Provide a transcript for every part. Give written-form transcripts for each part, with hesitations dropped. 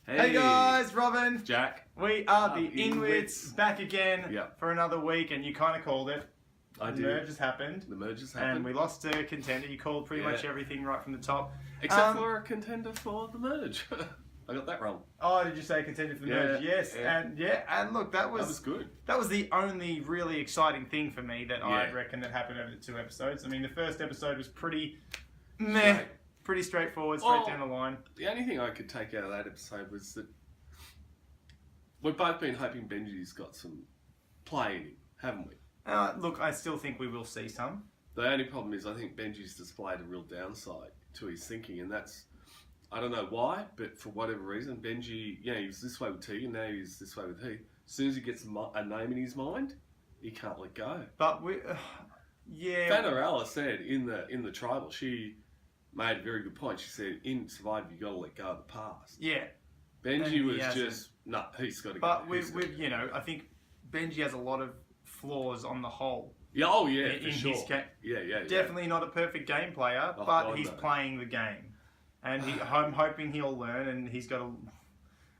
Hey guys, Robin, Jack. We are the Inwits back again for another week, and you kind of called it. I did. The merge has happened. The merge has happened. And we lost to Contender. You called pretty much everything right from the top. Except for a contender for the merge. I got that wrong. Oh, did you say Contender for the merge? Yes. And look, that was good. That was the only really exciting thing for me that I reckon that happened over the 2 episodes. I mean, the first episode was pretty meh. Pretty straightforward, straight down the line. The only thing I could take out of that episode was that we've both been hoping Benji's got some play in him, haven't we? Look, I still think we will see some. The only problem is I think Benji's displayed a real downside to his thinking, and that's, I don't know why, but for whatever reason, Benji, he was this way with T, and now he's this way with he. As soon as he gets a name in his mind, he can't let go. But Fanarella said in the tribal, she made a very good point. She said, in Survivor, you got to let go of the past. Yeah. Benji was just, he's got to go. But I think Benji has a lot of flaws on the whole. Yeah, for sure. His game. Yeah. Definitely not a perfect game player, but he's playing the game. And I'm hoping he'll learn, and he's got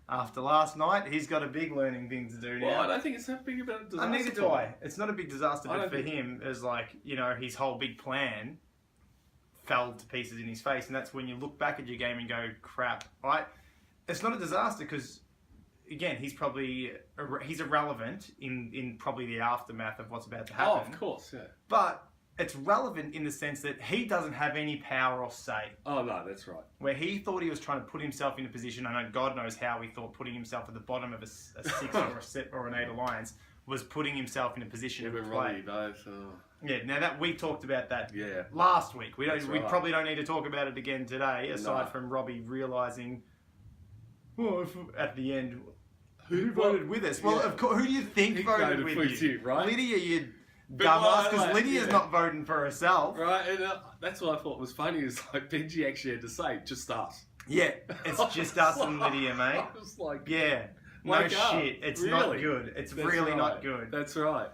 after last night, he's got a big learning thing to do now. Well, I don't think it's that big about a disaster. Neither do I. It's not a big disaster, but for him, as his whole big plan fell to pieces in his face, and that's when you look back at your game and go, crap, right? It's not a disaster because, again, he's irrelevant in probably the aftermath of what's about to happen. Oh, of course, yeah. But it's relevant in the sense that he doesn't have any power or say. Oh, no, that's right. Where he thought he was trying to put himself in a position, I know God knows how he thought putting himself at the bottom of a 6 or an 8 alliance was putting himself in a position to play. Yeah, now that we talked about that last week. We probably don't need to talk about it again today, aside from Robbie realising, at the end, who voted with us? Well, of course, who do you think voted with you? Right? Lydia, you dumbass, because Lydia's not voting for herself. Right, and that's what I thought was funny, is like Benji actually had to say, just us. Yeah, it's just us and Lydia, mate. I was like, no shit, it's not good. It's really not good. That's right.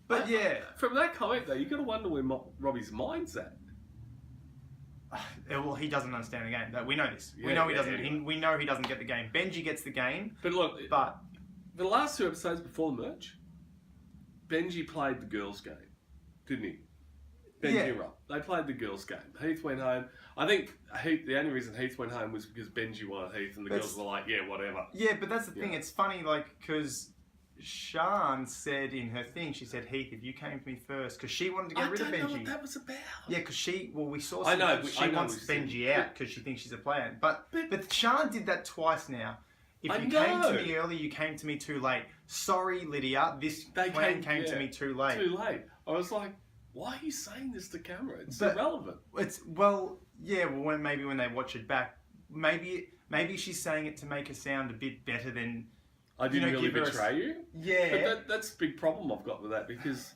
But from that comment though, you got to wonder where Robbie's mind's at. Well, he doesn't understand the game. We know this. We know he doesn't. We know he doesn't get the game. Benji gets the game. But look, the last 2 episodes before the merge, Benji played the girls' game, didn't he? Benji and Rob. They played the girls' game. Heath went home. I think the only reason Heath went home was because Benji wanted Heath, and the girls were like, yeah, whatever. Yeah, but that's the thing. It's funny, because Sharn said in her thing, she said, Heath, if you came to me first, because she wanted to get rid of Benji. I don't know what that was about. Yeah, because we saw she wants Benji out because she thinks she's a player. But Sharn did that twice now. If you came to me early, you came to me too late. Sorry, Lydia, this plan came to me too late. Too late. I was like, why are you saying this to camera? It's irrelevant. Maybe when they watch it back, maybe she's saying it to make her sound a bit better than... I didn't really betray you? Yeah. But that's a big problem I've got with that, because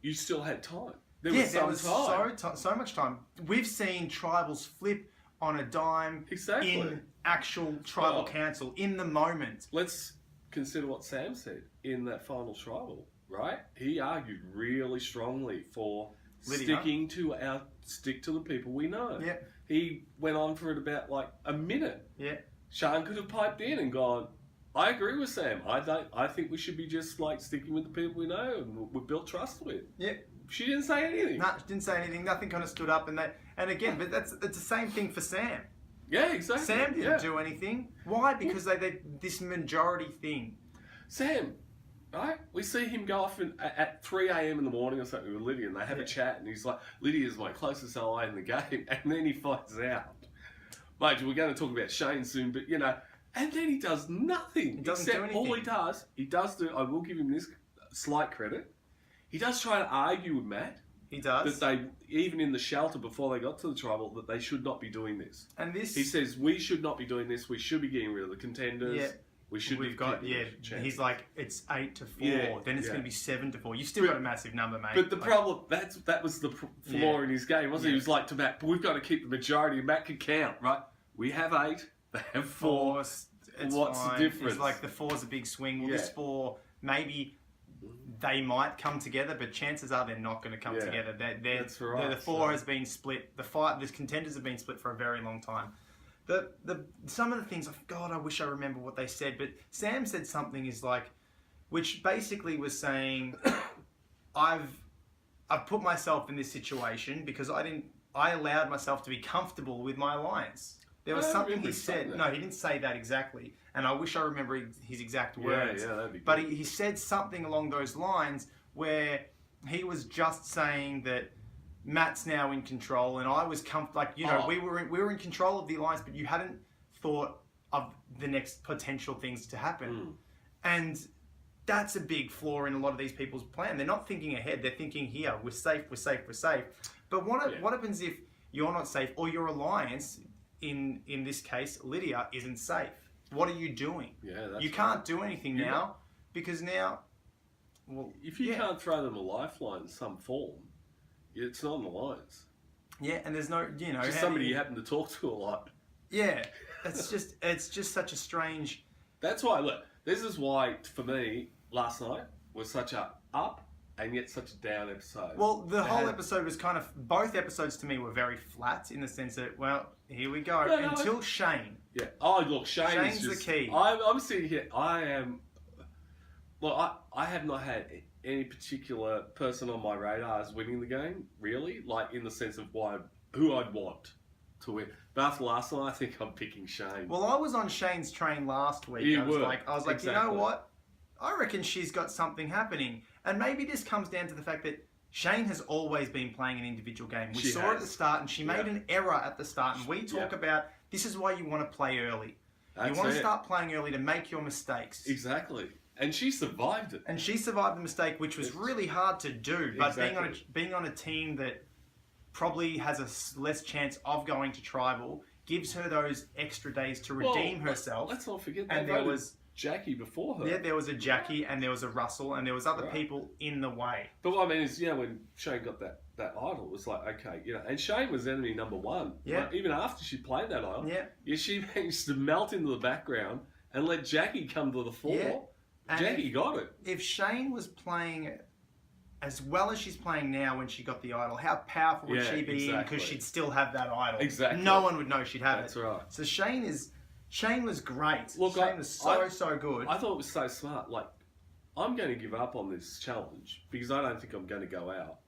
you still had time. There was so much time. We've seen tribals flip on a dime in actual tribal council, in the moment. Let's consider what Sam said in that final tribal, right? He argued really strongly for stick to the people we know. Yeah. He went on for about a minute. Yeah. Sharn could have piped in and gone, I agree with Sam. I think we should be just sticking with the people we know and we've built trust with. Yeah. She didn't say anything. No, she didn't say anything. Nothing kind of stood up, and again, but it's the same thing for Sam. Yeah, exactly. Sam didn't do anything. Why? Because they this majority thing. Sam, right? We see him go off at 3 a.m. in the morning or something with Lydia, and they have a chat, and he's like, Lydia's my closest ally in the game, and then he finds out. Mate, we're going to talk about Shane soon, but and then he does nothing. He doesn't do anything. All he does do, I will give him this slight credit, he does try to argue with Matt. He does. That even in the shelter before they got to the tribal, that they should not be doing this. And he says, we should not be doing this, we should be getting rid of the contenders. Yeah. He's like, it's 8 to 4, then it's going to be 7 to 4. You still got a massive number, mate. But the problem, that was the flaw in his game, wasn't it? He was like to Matt, but we've got to keep the majority, and Matt can count, right? We have 8, they have 4. What's the difference? It's like the 4's a big swing. Well, this 4, maybe they might come together, but chances are they're not going to come together. That's right. The 4 has been split. The Contenders have been split for a very long time. Some of the things, God, I wish I remember what they said, but Sam said something which basically was saying, I've put myself in this situation because I allowed myself to be comfortable with my alliance. There was something he said. No, he didn't say that exactly, and I wish I remember his exact words. Yeah, that'd be good. But he said something along those lines where he was just saying that Matt's now in control, and I was we were in control of the alliance, but you hadn't thought of the next potential things to happen, and that's a big flaw in a lot of these people's plan. They're not thinking ahead; they're thinking here. We're safe. We're safe. We're safe. But what happens if you're not safe, or your alliance, in this case, Lydia, isn't safe? What are you doing? Yeah, that's you can't do anything now because now. Well, if you can't throw them a lifeline in some form, it's not an alliance. Yeah, and there's no, just somebody you happen to talk to a lot. Yeah, it's just such a strange. That's why. Look, this is why for me last night was such a up and yet such a down episode. Well, the whole episode was kind of, both episodes to me were very flat in the sense that, well, here we go until Shane. Yeah. Oh, look, Shane's the key. I'm sitting here. I have not had any particular person on my radar as winning the game, really, like in the sense of who I'd want to win. But after last night, I think I'm picking Shane. Well, I was on Shane's train last week. I was like, exactly. You know what? I reckon she's got something happening. And maybe this comes down to the fact that Shane has always been playing an individual game. We saw it at the start, and she made an error at the start. And we talk about, this is why you want to play early. You want to start playing early to make your mistakes. Exactly. And she survived it. And she survived the mistake, which was really hard to do. But being on a team that probably has a less chance of going to tribal gives her those extra days to redeem herself. Let's not forget and there was Jackie before her. Yeah, there was a Jackie and there was a Russell and there was other people in the way. But what I mean is, when Shane got that idol, it was like, okay, and Shane was enemy number one. Yeah. Like, even after she played that idol. Yeah. She managed to melt into the background and let Jackie come to the fore. Yeah. Jackie got it. If Shane was playing as well as she's playing now when she got the idol, how powerful would she be? Because she'd still have that idol. Exactly. No one would know she'd have That's right. So Shane was great. Look, Shane was so good. I thought it was so smart. Like, I'm going to give up on this challenge because I don't think I'm going to go out.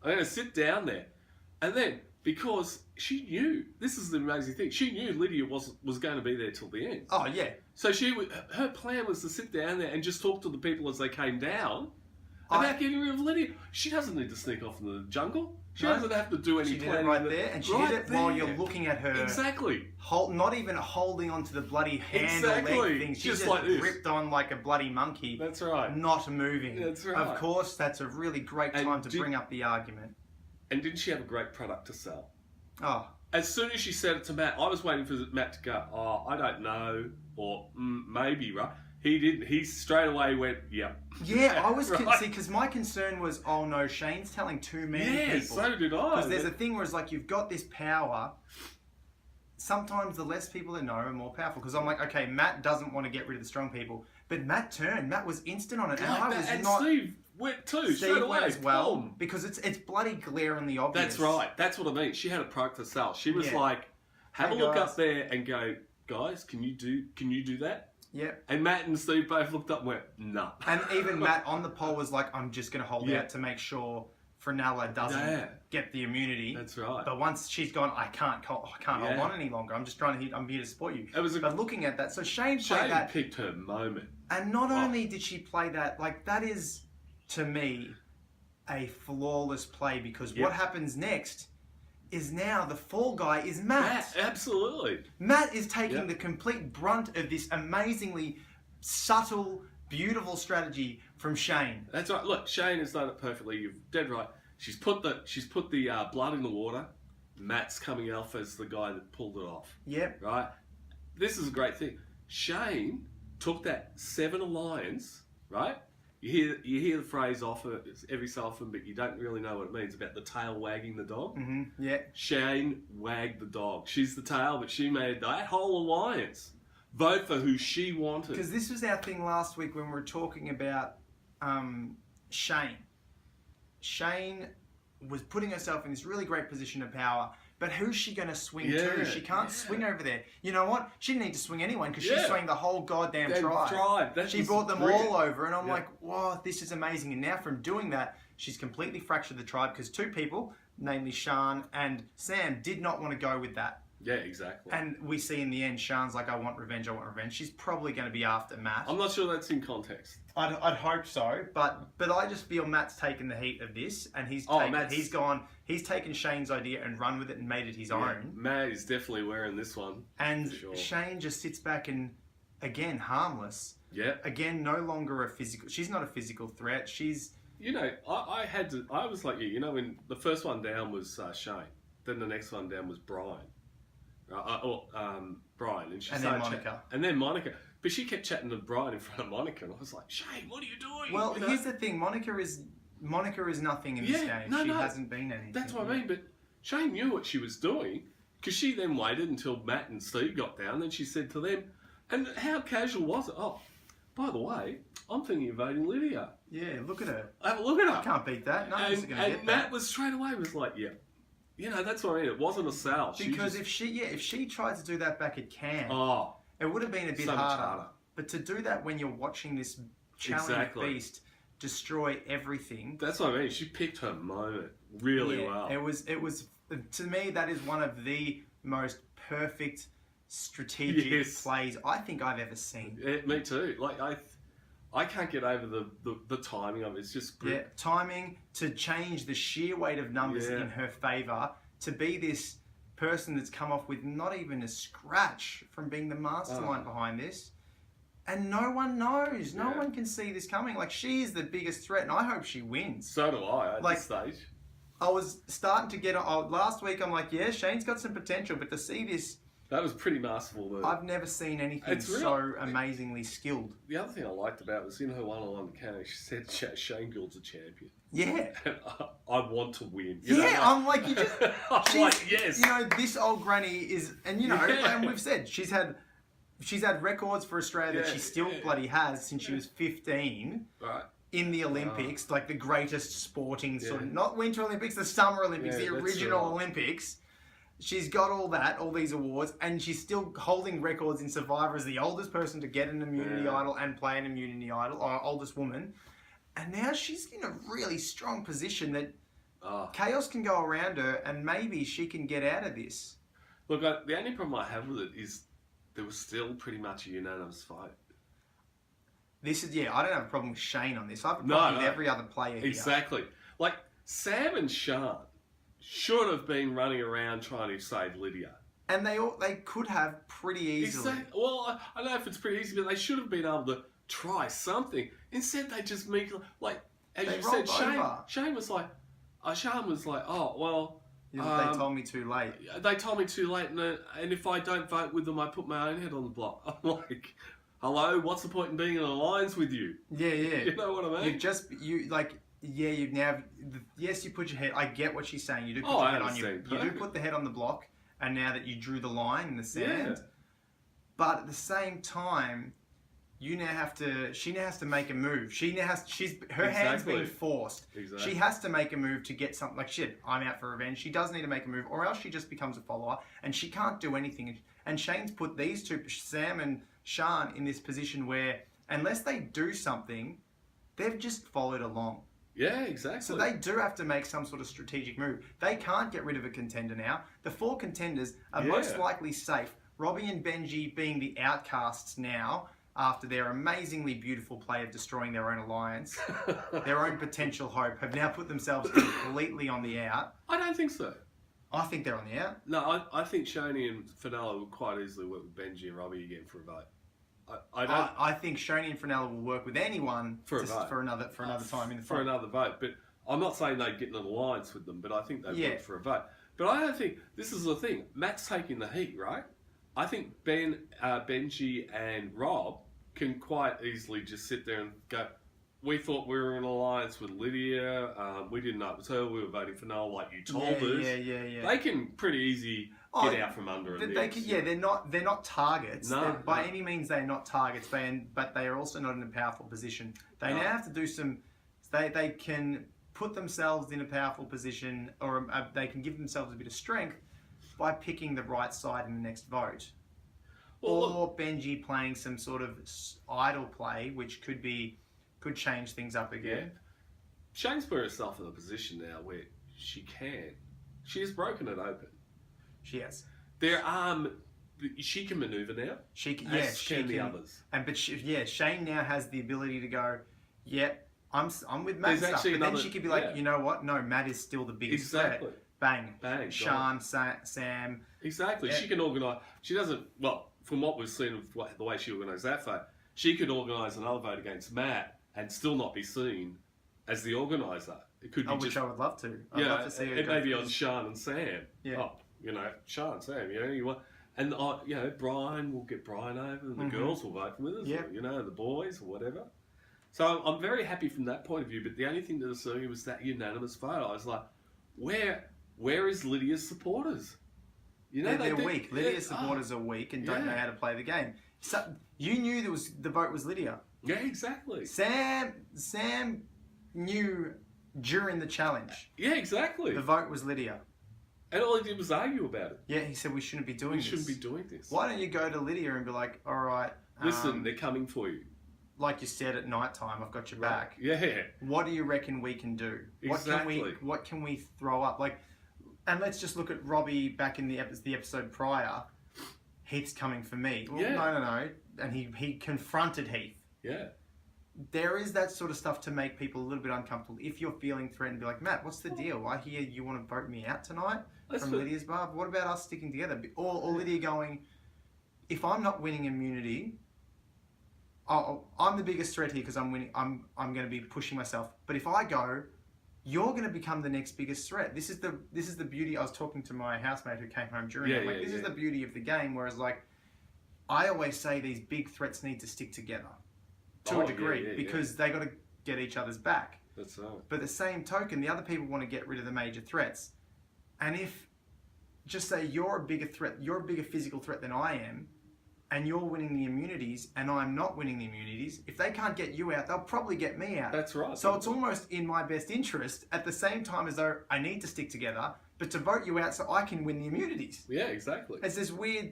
I'm going to sit down there. And then, because she knew, this is the amazing thing, she knew Lydia was going to be there till the end. Oh, yeah. So her plan was to sit down there and just talk to the people as they came down about getting rid of Lydia. She doesn't need to sneak off in the jungle. She doesn't have to do any planning. She did it right there, and she did it while you're looking at her. Exactly. Not even holding onto the bloody hand or leg thing. She just like gripped on like a bloody monkey. That's right. Not moving. That's right. Of course, that's a really great time to bring up the argument. And didn't she have a great product to sell? Oh. As soon as she said it to Matt, I was waiting for Matt to go, oh, I don't know, or maybe, right? He didn't. He straight away went, yeah. Yeah, I was, because my concern was, oh no, Shane's telling too many people. Yeah, so did I. Because there's a thing where it's like, you've got this power, sometimes the less people that know are more powerful. Because I'm like, okay, Matt doesn't want to get rid of the strong people, but Matt turned. Matt was instant on it. And Steve went too, straight away. Went as well, because it's bloody glaringly obvious. That's right. That's what I mean. She had a product to sell. She was like, have a look up there and go, guys, can you do that? Yeah. And Matt and Steve both looked up and went, no. And even Matt on the poll was like, I'm just going to hold out to make sure Frenella doesn't get the immunity. That's right. But once she's gone, I can't hold on any longer. I'm just I'm here to support you. But looking at that, so Shane picked her moment. And not only did she play that, like that is, to me, a flawless play, because what happens next is now the fall guy is Matt. Absolutely. Matt is taking the complete brunt of this amazingly subtle, beautiful strategy from Shane. That's right. Look, Shane has done it perfectly. You're dead right. She's put the blood in the water. Matt's coming off as the guy that pulled it off. Yep. Right? This is a great thing. Shane took that 7 alliance, right? You hear the phrase every so often, but you don't really know what it means, about the tail wagging the dog. Mm-hmm. Yeah. Shane wagged the dog. She's the tail, but she made that whole alliance vote for who she wanted. Because this was our thing last week when we were talking about Shane. Shane was putting herself in this really great position of power But who's she going to swing to? She can't swing over there. You know what? She didn't need to swing anyone because she swung the whole goddamn tribe. She brought them all over, and I'm like, wow, this is amazing. And now from doing that, she's completely fractured the tribe because two people, namely Sharn and Sam, did not want to go with that. Yeah, exactly. And we see in the end, Sharn's like, I want revenge. She's probably going to be after Matt. I'm not sure that's in context. I'd hope so, but I just feel Matt's taken the heat of this, and he's taken Shane's idea and run with it and made it his own. Matt is definitely wearing this one. And Shane just sits back and, again, harmless. Yeah. Again, no longer a physical. She's not a physical threat. She's. You know, I was like you. You know, when the first one down was Shane, then the next one down was Brian. Brian, and then Monica. And then Monica. But she kept chatting to Brian in front of Monica, and I was like, Shane, what are you doing? Well, here's the thing. Monica is nothing in this game. She hasn't been anything. That's what I mean. But Shane knew what she was doing, because she then waited until Matt and Steve got down, then she said to them, and how casual was it? Oh, by the way, I'm thinking of voting Lydia. Yeah, look at her. Have a look at her. I can't beat that. No one's going to get that. And Matt was straight away like, yeah. You know, that's what I mean. It wasn't a sell. Because if she tried to do that back at camp, it would have been a bit harder. But to do that when you're watching this challenge beast destroy everything. That's what I mean. She picked her moment really well. It was to me, that is one of the most perfect strategic plays I think I've ever seen. Yeah, me too. Like I can't get over the timing of it. It's just great. Yeah, timing to change the sheer weight of numbers in her favour, to be this person that's come off with not even a scratch from being the mastermind behind this. And no one knows. No one can see this coming. Like, she is the biggest threat, and I hope she wins. So do I at this stage. I was starting to get... last week, I'm like, yeah, Shane's got some potential, but to see this... That was pretty masterful, though. I've never seen anything so amazingly skilled. The other thing I liked about it was in her one-on-one mechanic, she said Shane Gould's a champion. Yeah. And I want to win. You know, I'm like, you just... I'm like, yes. You know, this old granny is... And, you know, and we've said, she's had records for Australia that she still bloody has since she was 15. Right. In the Olympics, like the greatest sporting sort of... Not Winter Olympics, the Summer Olympics, the original Olympics. She's got all these awards, and she's still holding records in Survivor as the oldest person to get an immunity idol and play an immunity idol, or oldest woman. And now she's in a really strong position that chaos can go around her, and maybe she can get out of this. Look, the only problem I have with it is there was still pretty much a unanimous fight. This is, I don't have a problem with Shane on this. I have a problem with every other player here. Exactly. Like, Sam and Sharn should have been running around trying to save Lydia. And they could have pretty easily. Exactly. Well, I don't know if it's pretty easy, but they should have been able to try something. Instead, they just make, like, as you said, Shane was like, Sharn was like, oh, well... they told me too late. They told me too late, and if I don't vote with them, I put my own head on the block. I'm like, hello, what's the point in being in an alliance with you? Yeah. You know what I mean? Yes, you put your head. I get what she's saying. You do put your head on you do put the head on the block, and now that you drew the line in the sand, but at the same time, she now has to make a move. Her hand's being forced. Exactly. She has to make a move to get something. Like, shit, I'm out for revenge. She does need to make a move, or else she just becomes a follower, and she can't do anything. And Shane's put these two, Sam and Sharn, in this position where, unless they do something, they've just followed along. Yeah, exactly. So they do have to make some sort of strategic move. They can't get rid of a contender now. The 4 contenders are most likely safe. Robbie and Benji being the outcasts now, after their amazingly beautiful play of destroying their own alliance, their own potential hope, have now put themselves completely on the out. I don't think so. I think they're on the out. No, I think Shonee and Fenella would quite easily work with Benji and Robbie again for a vote. I think Shonee and Fenella will work with anyone for another time in the fight. For another vote. But I'm not saying they'd get in an alliance with them, but I think they'd work for a vote. But I don't think, this is the thing, Matt's taking the heat, right? I think Benji and Rob can quite easily just sit there and go, we thought we were in an alliance with Lydia, we didn't know it was her, we were voting for Noel like you told us. Yeah. They can pretty easy get out from under it. They're not targets. By any means, they're not targets, but they are also not in a powerful position. They now have to do some... They can put themselves in a powerful position, or they can give themselves a bit of strength by picking the right side in the next vote. Well, Or Benji playing some sort of idle play, which could change things up again. Yeah. Shane's put herself in a position now where she has broken it open. She has. She can maneuver now. She can. The others. Shane now has the ability to go. Yeah, I'm with Matt. There's actually then she could be like, you know what? No, Matt is still the biggest threat. Bang, Sharn, Sam. Exactly. Yeah. She can organise. She doesn't. Well, from what we've seen of the way she organised that vote, she could organise another vote against Matt and still not be seen as the organiser. It could be which I would love to. I'd love to see her. It may be on Sharn and Sam. Yeah. Oh, Sharn and Sam. You want. And Brian will get Brian over, and the girls will vote with us. Yep. Or, the boys or whatever. So I'm very happy from that point of view. But the only thing that I saw was that unanimous vote. I was like, where is Lydia's supporters? They're weak. Lydia's supporters are weak and don't know how to play the game. So you knew the vote was Lydia. Yeah, exactly. Sam knew during the challenge. Yeah, exactly. The vote was Lydia. And all he did was argue about it. Yeah, he said we shouldn't be doing this. Why don't you go to Lydia and be like, all right. Listen, they're coming for you. Like you said at night time, I've got your back. Yeah. What do you reckon we can do? Exactly. What can we throw up? And let's just look at Robbie back in the episode prior. Heath's coming for me. Well, no. And he confronted Heath. Yeah. There is that sort of stuff to make people a little bit uncomfortable. If you're feeling threatened, be like, Matt, what's the deal? I hear you want to vote me out tonight from Lydia's bar. What about us sticking together? Or Lydia going, if I'm not winning immunity, I'm the biggest threat here because I'm winning. I'm going to be pushing myself. But if I go, you're going to become the next biggest threat. This is the beauty. I was talking to my housemate who came home during it. This is the beauty of the game. Whereas I always say these big threats need to stick together to a degree because they got to get each other's back. That's right. But the same token, the other people want to get rid of the major threats. And if, just say you're a bigger threat, you're a bigger physical threat than I am, and you're winning the immunities, and I'm not winning the immunities, if they can't get you out, they'll probably get me out. That's right. So it's almost in my best interest, at the same time as though I need to stick together, but to vote you out so I can win the immunities. Yeah, exactly. It's this weird...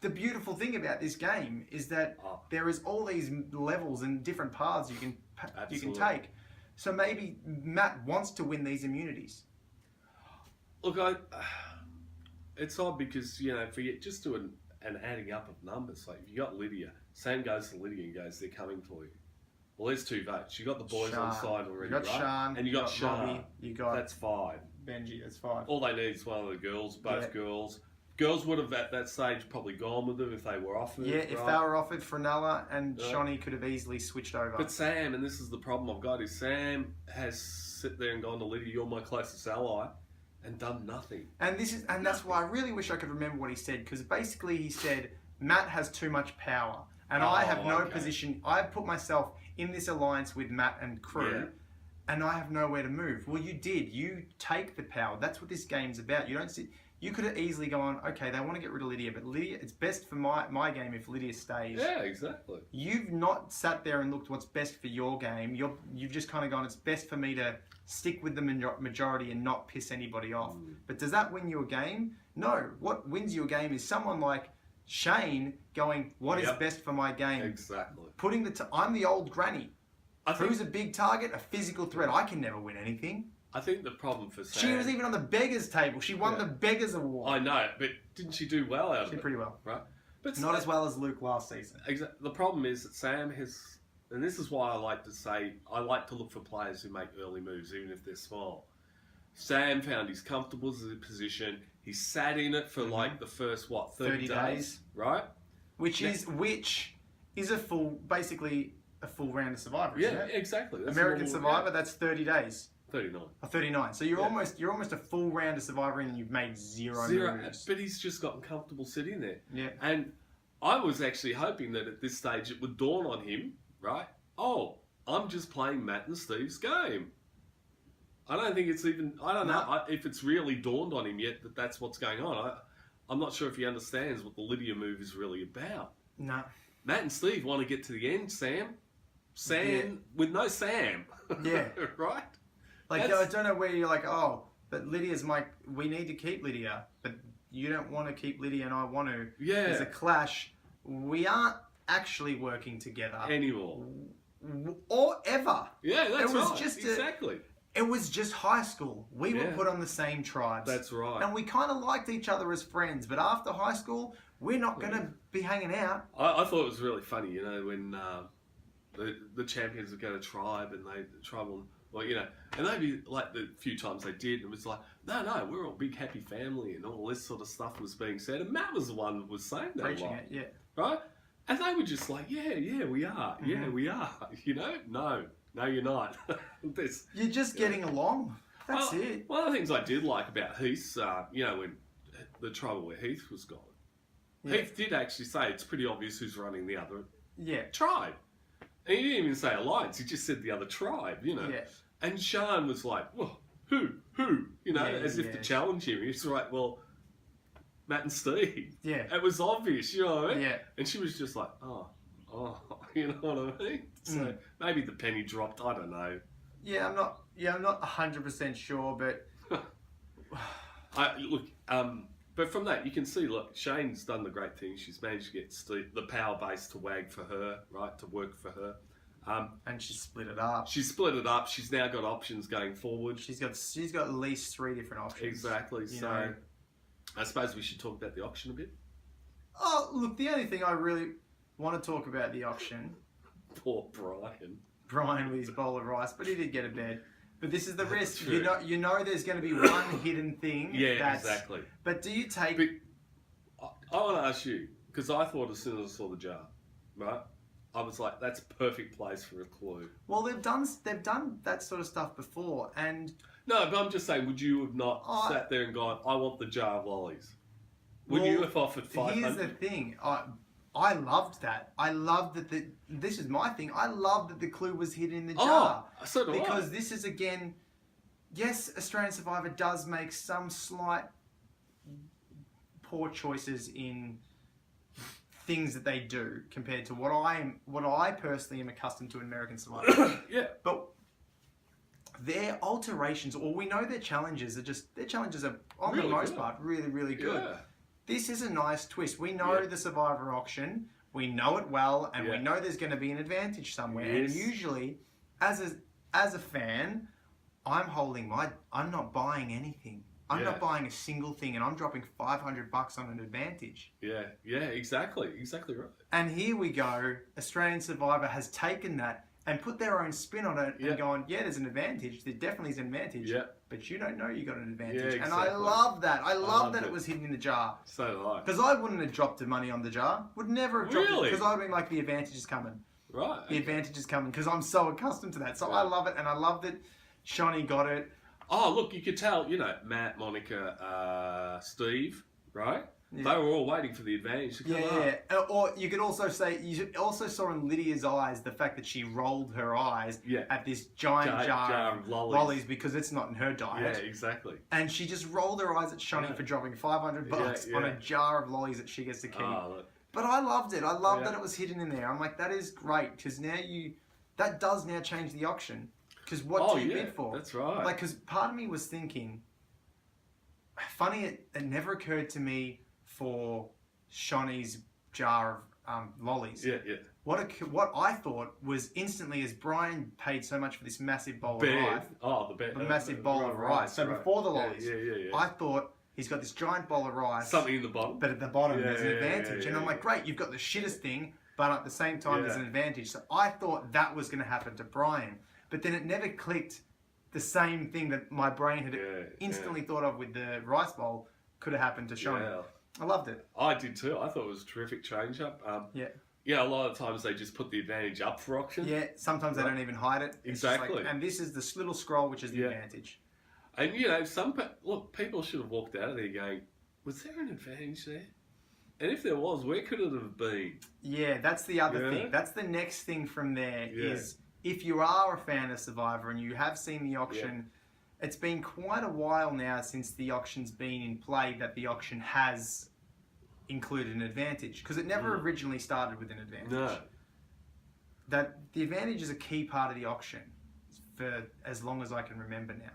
The beautiful thing about this game is that there is all these levels and different paths you can take. So maybe Matt wants to win these immunities. Look, it's odd because, for you just doing an adding up of numbers, like if you got Lydia, Sam goes to Lydia and goes, they're coming for you. Well, there's 2 votes. You got the boys on side already, right? Sharn, and you got Sharn. Robbie, that's 5. Benji, that's 5. All they need is one of the girls, both girls. Girls would have at that stage probably gone with them if they were offered. Yeah, if they were offered, Frenella and Shonee could have easily switched over. But Sam, and this is the problem I've got, is Sam has sit there and gone to Lydia, you're my closest ally, and done nothing. And that's why I really wish I could remember what he said, because basically he said Matt has too much power, and I have no position. I've put myself in this alliance with Matt and crew. And I have nowhere to move. Well, you did. You take the power. That's what this game's about. You don't sit. You could have easily gone, okay, they want to get rid of Lydia, but Lydia, it's best for my game if Lydia stays. Yeah, exactly. You've not sat there and looked what's best for your game. You've just kind of gone, it's best for me to stick with the majority and not piss anybody off. But does that win you a game? No. What wins you a game is someone like Shane going, what is best for my game? Exactly. I'm the old granny. Who's a big target? A physical threat. I can never win anything. I think the problem for Sam... She was even on the Beggars table. She won the Beggars Award. I know, but didn't she do well out of it? She did pretty well. Right? But not as well as Luke last season. Exactly. The problem is that Sam has... And this is why I like to say... I like to look for players who make early moves, even if they're small. Sam found his comfortable position. He sat in it for the first, 30 days? Right? Which is basically a full round of Survivor, isn't it? Exactly. That's American Survivor, that's 30 days. 39. 39. So you're almost a full round of Survivor and you've made zero moves. But he's just gotten comfortable sitting there. Yeah. And I was actually hoping that at this stage it would dawn on him, right? Oh, I'm just playing Matt and Steve's game. I don't think it's even... I don't know if it's really dawned on him yet that that's what's going on. I'm not sure if he understands what the Lydia move is really about. No. Matt and Steve want to get to the end, Sam. With no Sam. Yeah. Right? I don't know where you're like, but Lydia's we need to keep Lydia. But you don't want to keep Lydia and I want to. Yeah. There's a clash. We aren't actually working together anymore. Or ever. Yeah, that's it was right. Just exactly. It was just high school. We were put on the same tribes. That's right. And we kind of liked each other as friends. But after high school, we're not going to be hanging out. I thought it was really funny, when the champions would go to tribe and they tribal, and they'd be like the few times they did, it was like, no, we're all big happy family and all this sort of stuff was being said. And Matt was the one that was saying that Preaching a lot. it, yeah. Right? And they were just like, yeah, we are. Mm-hmm. Yeah, we are. No, you're not. You're just getting along. That's it. One of the things I did like about Heath's, when the trouble where Heath was gone, Heath did actually say it's pretty obvious who's running the other tribe. And he didn't even say alliance, he just said the other tribe, Yeah. And Sharn was like, well, who? As if to challenge him. He's like, well, Matt and Steve. Yeah. It was obvious, you know what I mean? Yeah. And she was just like, oh, you know what I mean? So maybe the penny dropped, I don't know. Yeah, I'm not 100% sure, but but from that you can see, look, Shane's done the great thing. She's managed to get Steve, the power base to wag for her, right, to work for her. And she split it up. She's now got options going forward. She's got at least 3 different options. Exactly. So I suppose we should talk about the auction a bit. Oh, look, the only thing I really want to talk about the auction. Poor Brian. Brian with his bowl of rice, but he did get a bed. But this is the risk. True. You know there's going to be one hidden thing. Yeah, exactly. But do you take... I want to ask you, because I thought as soon as I saw the jar, right, I was like, that's a perfect place for a clue. Well, they've done that sort of stuff before, and... No, but I'm just saying, would you have not sat there and gone, I want the jar of lollies? Would you have offered 500? Here's the thing. I loved that. I loved that this is my thing. I loved that the clue was hidden in the jar. Oh, so do I. Because this is, again... Yes, Australian Survivor does make some slight poor choices in things that they do compared to what I personally am accustomed to in American Survivor. Yeah. But their alterations, or we know their challenges are on really the most good. part really, really good. Yeah. This is a nice twist. We know the Survivor auction. We know it well, and we know there's going to be an advantage somewhere. Yes. And usually, as a fan, I'm not buying anything. I'm not buying a single thing, and I'm dropping $500 on an advantage. Yeah, exactly right. And here we go. Australian Survivor has taken that and put their own spin on it and gone, there's an advantage. There definitely is an advantage. Yeah. But you don't know you got an advantage. Yeah, exactly. And I love that. I love that it was hidden in the jar. So do I. Because I wouldn't have dropped the money on the jar. Would never have dropped it. Really? Because I would have been like, the advantage is coming. Right. The advantage is coming. Because I'm so accustomed to that. So I love it. And I love that Shonee got it. Oh, look, you could tell, Matt, Monica, Steve, right? Yeah. They were all waiting for the advantage to come up. Yeah. Or you could also say, you also saw in Lydia's eyes the fact that she rolled her eyes at this giant jar of lollies because it's not in her diet. Yeah, exactly. And she just rolled her eyes at Shonee for dropping $500 on a jar of lollies that she gets to keep. Oh, look. But I loved it. I loved that it was hidden in there. I'm like, that is great because that does now change the auction. Because what do you bid for? That's right. Like, because part of me was thinking, funny, it never occurred to me for Shonee's jar of lollies. Yeah. What I thought was instantly, as Brian paid so much for this massive bowl of rice. Oh, the bear. A massive bowl of rice. So before the lollies, Yeah. I thought he's got this giant bowl of rice. Something in the bottom. But at the bottom there's an advantage. And I'm like, great, you've got the shittest thing, but at the same time there's an advantage. So I thought that was going to happen to Brian. But then it never clicked the same thing that my brain had instantly thought of with the rice bowl could have happened to Shonee. Yeah. I loved it. I did too. I thought it was a terrific change-up. A lot of times they just put the advantage up for auction. Yeah, sometimes they don't even hide it. It's exactly. and this is this little scroll, which is the advantage. And, people should have walked out of there going, was there an advantage there? And if there was, where could it have been? Yeah, that's the other thing. That's the next thing from there is... If you are a fan of Survivor and you have seen the auction, it's been quite a while now since the auction's been in play that the auction has included an advantage. Because it never originally started with an advantage. No. That the advantage is a key part of the auction for as long as I can remember now.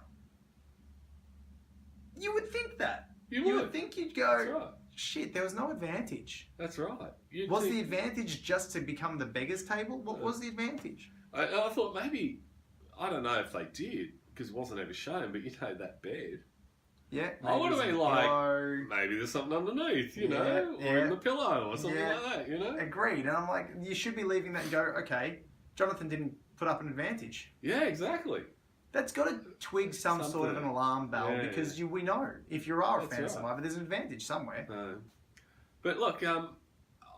You would think that. You would think you'd go, that's right. Shit, there was no advantage. That's right. Was the advantage just to become the beggars table? What was the advantage? I thought maybe, I don't know if they did, because it wasn't ever shown, but that bed. Yeah. I would have been like, maybe there's something underneath, you know, or in the pillow or something like that, you know? Agreed. And I'm like, you should be leaving that and go, okay, Jonathan didn't put up an advantage. Yeah, exactly. That's got to twig some sort of an alarm bell because we know if you are a fan of Survivor, there's an advantage somewhere. But look,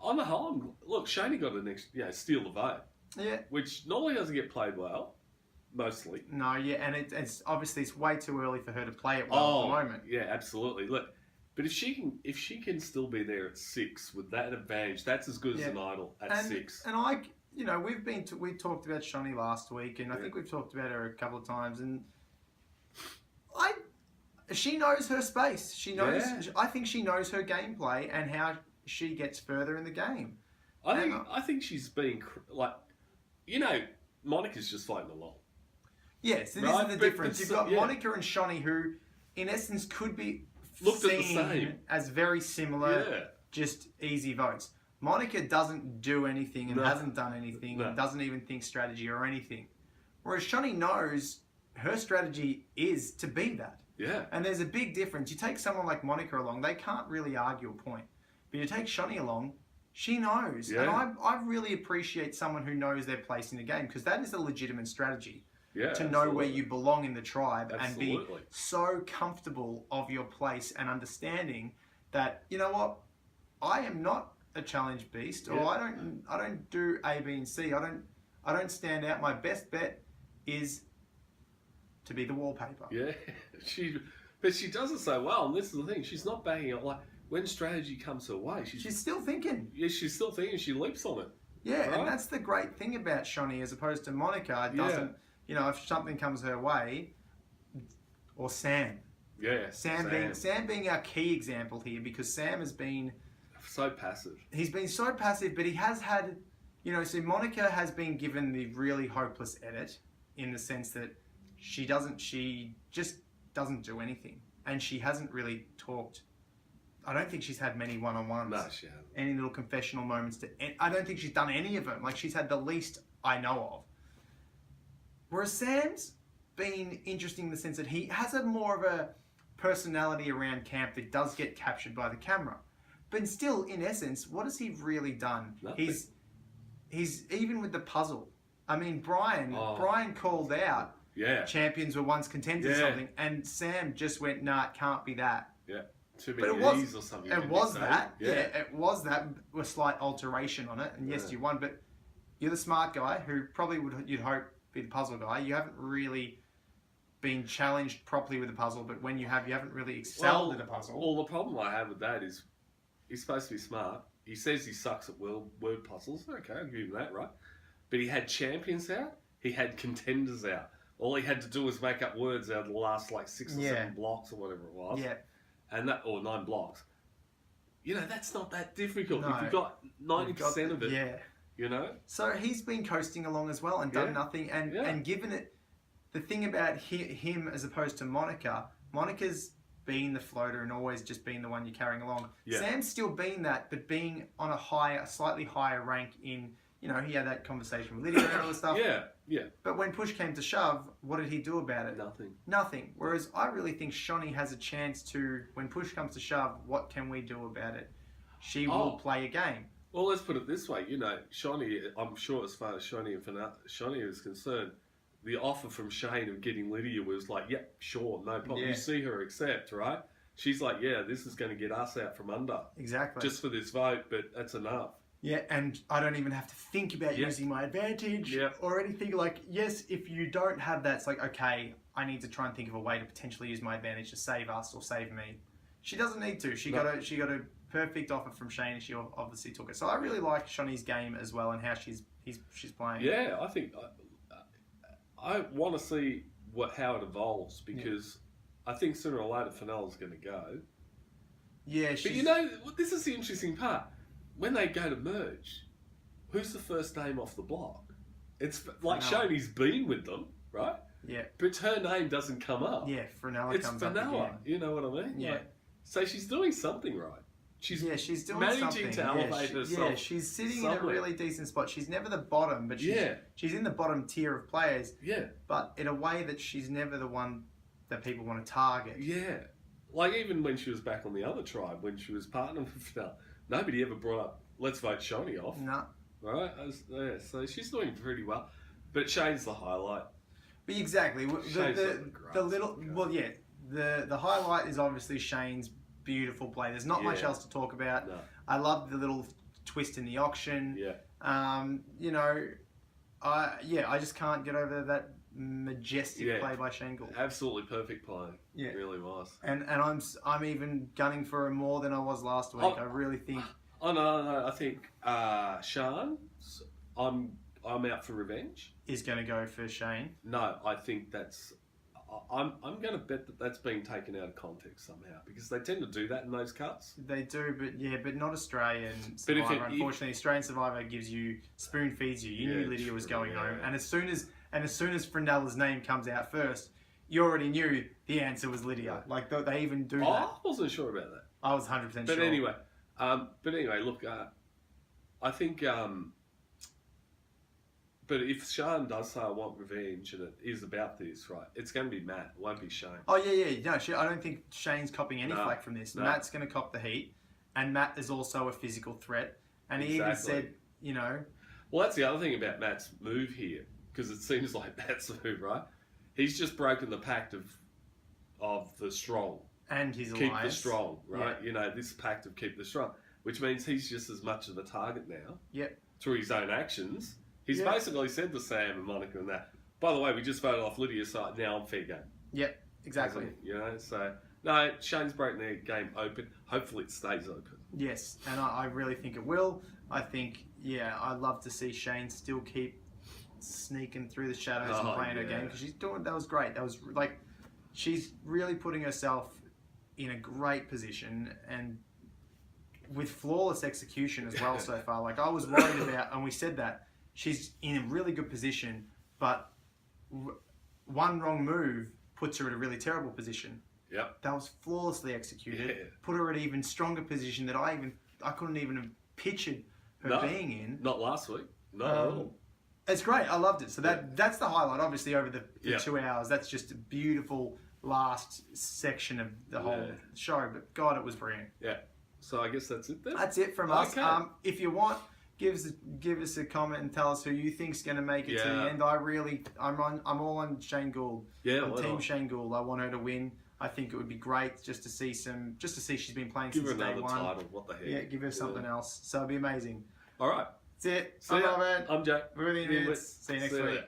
on the whole, look, Shonee got an steal the vote. Yeah. Which normally doesn't get played well, mostly. No, and it's obviously it's way too early for her to play it well at the moment. Yeah, absolutely. Look, but if she can still be there at 6 with that advantage, that's as good as an idol at 6. And we talked about Shonee last week, and I think we've talked about her a couple of times, and she knows her space. She knows. Yeah. I think she knows her gameplay and how she gets further in the game. I think she's being Monica's just floating along. Yes, this is the difference. You've got Monica and Shonee, who, in essence, could be seen as very similar, just easy votes. Monica doesn't do anything and hasn't done anything and doesn't even think strategy or anything. Whereas Shonee knows her strategy is to be that. Yeah. And there's a big difference. You take someone like Monica along, they can't really argue a point. But you take Shonee along, she knows. Yeah. And I really appreciate someone who knows their place in the game, because that is a legitimate strategy. Yeah, to know where you belong in the tribe and be so comfortable of your place and understanding that, you know what, I am not a challenge beast, or I don't do A, B, and C. I don't stand out. My best bet is to be the wallpaper. Yeah, but she does it so well, and this is the thing. She's not banging it. Like, when strategy comes her way, she's still thinking. Yeah, she's still thinking. She leaps on it. Yeah, right? And that's the great thing about Shonee as opposed to Monica. It doesn't. You know, if something comes her way, or Sam. Yeah. Sam being our key example here, because Sam has been so passive. He's been so passive, but he has had, so Monica has been given the really hopeless edit in the sense that she just doesn't do anything, and she hasn't really talked. I don't think she's had many one-on-ones. No, she hasn't. Any little confessional moments. I don't think she's done any of them. Like, she's had the least I know of. Whereas Sam's been interesting in the sense that he has a more of a personality around camp that does get captured by the camera. But still, in essence, what has he really done? Nothing. He's even with the puzzle. I mean, Brian called out champions were once contenders or something, and Sam just went, nah, it can't be that. Yeah. Too many E's or something. It was that. Yeah, it was that with a slight alteration on it. And yes, you won, but you're the smart guy who probably you'd hope be the puzzle guy. You haven't really been challenged properly with the puzzle, but when you haven't really excelled at a puzzle. Well, the problem I have with that is he's supposed to be smart. He says he sucks at word puzzles. Okay, I'll give him that, right? But he had champions out. He had contenders out. All he had to do was make up words out of the last 6 or 7 blocks or whatever it was. Yeah. And or 9 blocks. That's not that difficult. No. If you've got 90% of it. Yeah. So he's been coasting along as well and done nothing and given it. The thing about him as opposed to Monica's been the floater and always just been the one you're carrying along. Yeah. Sam's still been that, but being on a slightly higher rank in, he had that conversation with Lydia and all this stuff. Yeah. But when push came to shove, what did he do about it? Nothing. Whereas I really think Shonee has a chance to, when push comes to shove, what can we do about it? She will play a game. Well, let's put it this way. Shonee, I'm sure as far as Shonee is concerned, the offer from Shane of getting Lydia was like, yep, sure, no problem. You see her accept, right? She's like, yeah, this is going to get us out from under. Exactly. Just for this vote, but that's enough. Yeah, and I don't even have to think about using my advantage or anything. Like, yes, if you don't have that, it's like, okay, I need to try and think of a way to potentially use my advantage to save us or save me. She doesn't need to. She got a perfect offer from Shane, and she obviously took it. So I really like Shonee's game as well and how she's playing. Yeah, I think I want to see how it evolves, because I think sooner or later Fenel's going to go. Yeah, but this is the interesting part. When they go to merge, who's the first name off the block? It's like Shonee's been with them, right? Yeah. But her name doesn't come up. Yeah, Fenella comes up again. You know what I mean? Yeah. Like, So she's doing something right. She's doing managing something. to elevate herself. Yeah, she's sitting somewhere. in a really decent spot. She's never the bottom, but she's in the bottom tier of players. Yeah. But in a way that she's never the one that people want to target. Yeah. Like even when she was back on the other tribe, when she was partnered with Fidel, nobody ever brought up, let's vote Shonee off. No. Right? So she's doing pretty well. But Shane's the highlight. But exactly. The highlight is obviously Shane's beautiful play. There's not much else to talk about. No. I love the little twist in the auction. Yeah. I just can't get over that majestic play by Shane Gould. Absolutely perfect play. Yeah. It really was. And I'm even gunning for him more than I was last week. I really think. Oh no! I think Sharn. I'm out for revenge. Is going to go for Shane. No, I think that's. I'm going to bet that that's being taken out of context somehow because they tend to do that in those cuts. They do, but not Australian Survivor. Unfortunately, Australian Survivor gives you spoon feeds you. You knew Lydia was going home, and as soon as Frendella's name comes out first, you already knew the answer was Lydia. Like they even do that. I wasn't sure about that. I was 100% sure. But anyway, look, I think. But if Sharn does say I want revenge and it is about this, right, it's going to be Matt. It won't be Shane. Oh, yeah. No, I don't think Shane's copying any flack from this. No. Matt's going to cop the heat. And Matt is also a physical threat. And he even said, Well, that's the other thing about Matt's move here. Because it seems like Matt's move, right? He's just broken the pact of the strong. And his alliance. Keep the strong, right? Yeah. This pact of keep the strong. Which means he's just as much of a target now. Yep. Through his own actions. He's basically said to Sam and Monica and that, by the way, we just voted off Lydia's side, now I'm fair game. Yep, exactly. So, no, Shane's breaking their game open. Hopefully it stays open. Yes, and I really think it will. I think, I'd love to see Shane still keep sneaking through the shadows and playing her game, because that was great. That was, she's really putting herself in a great position, and with flawless execution as well so far. I was worried about, and we said that, she's in a really good position, but one wrong move puts her in a really terrible position. Yep. That was flawlessly executed. Yeah. Put her in an even stronger position that I couldn't even have pictured her being in. Not last week. No. It's great. I loved it. So that's the highlight. Obviously, over the 2 hours, that's just a beautiful last section of the whole show. But God, it was brilliant. Yeah. So I guess that's it then. That's it from us. If you want. Give us a comment and tell us who you think's going to make it to the end. I'm all on Shane Gould. Yeah, I'm Team Shane Gould. I want her to win. I think it would be great just to see she's been playing since day one. Give her another title. What the heck? Yeah, give her something else. So it'd be amazing. All right. That's it. I'm Jack. We're the Inwits. See you next week.